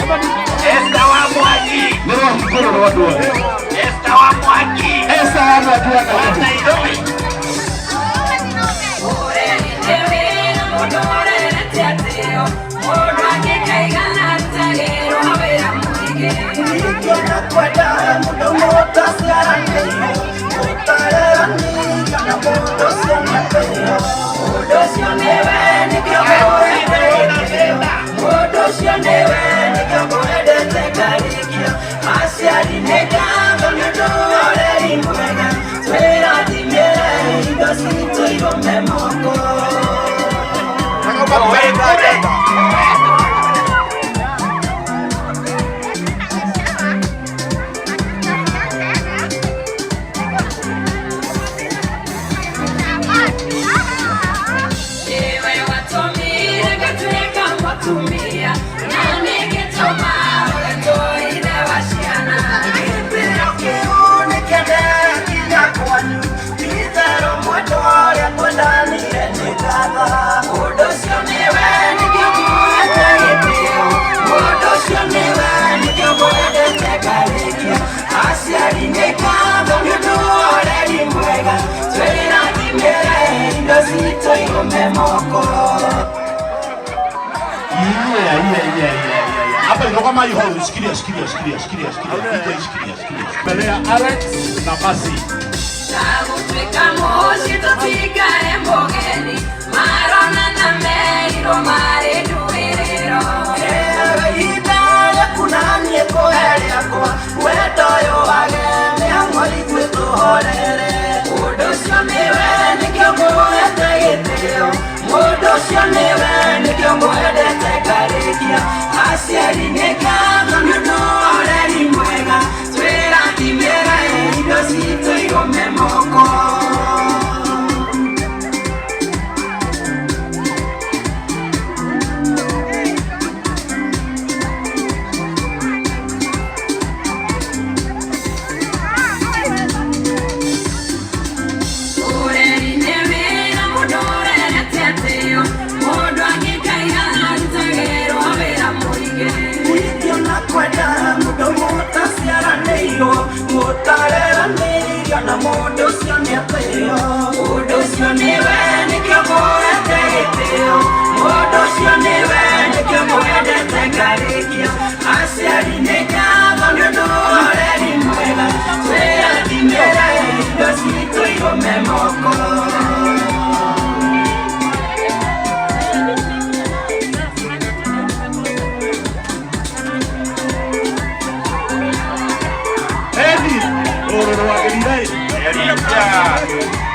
Esta wa Mwangi. Leo mkono wa watu. Esta wa Mwangi. Esta wa watu. Nairobi. Hapa ndio kama hiyo shikilia. Belea Alex na Masi. Tagutwika moshi tutikare mbogeni marona na meiro mare duerero Ida kunani ekoheria kwa wetoyo wage amori kwitohorere Mudocio niwe nikyo muhete gitio Mudocio niwe nikyo muhete karikia Aciari nikama nunore mwega Twira kimera indo cito igome moko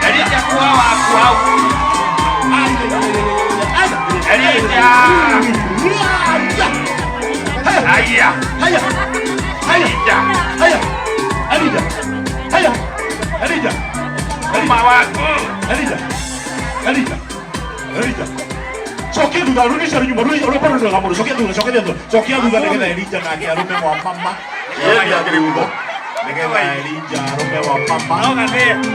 Elija kuwa wako Elija. Haya. Elija. Mama wako. Elija. Sokia duda, rudisha nyuma, unapanda ndo ngamuru, sokia duda legenda Elija na kiarume wa mama. Yeye akiriudo. Legenda Elija, arume wa mama. Naona ndiye. Elija.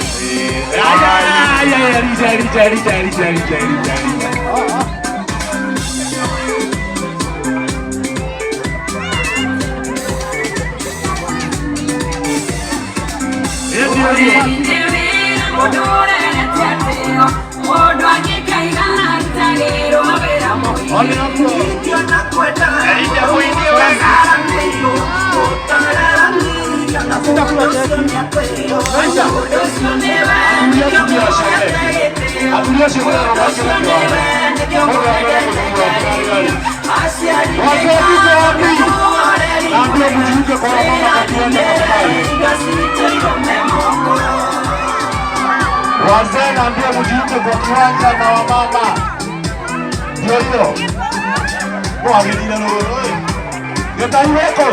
Wazee naambia mjiunge kwa kiwanja na wamama. Ndio hiyo. Kwa wengine ndio wewe. Yotaiweko.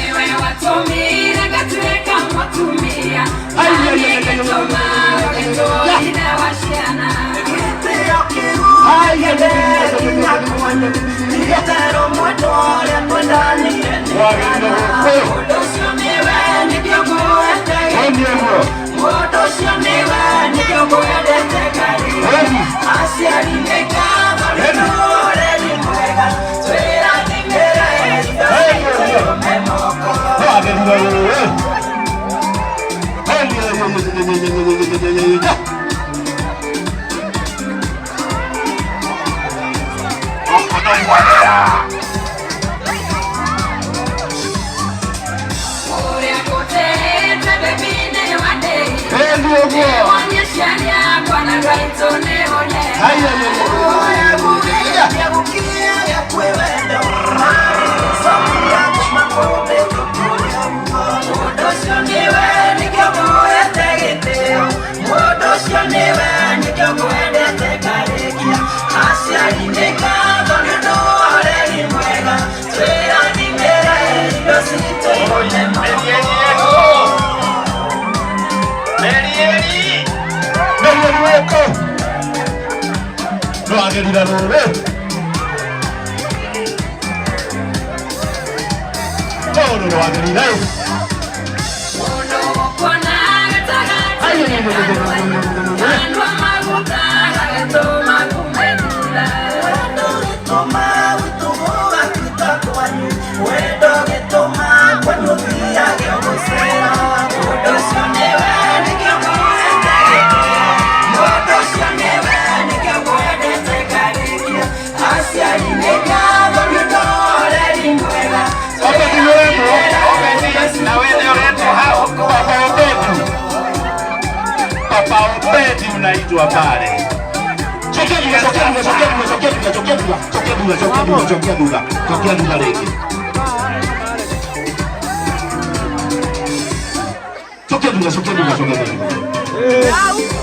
Ewe watumira gatweka matumia Asiarineka Unaitwa pale. Chokea duga leke. Chokea duga.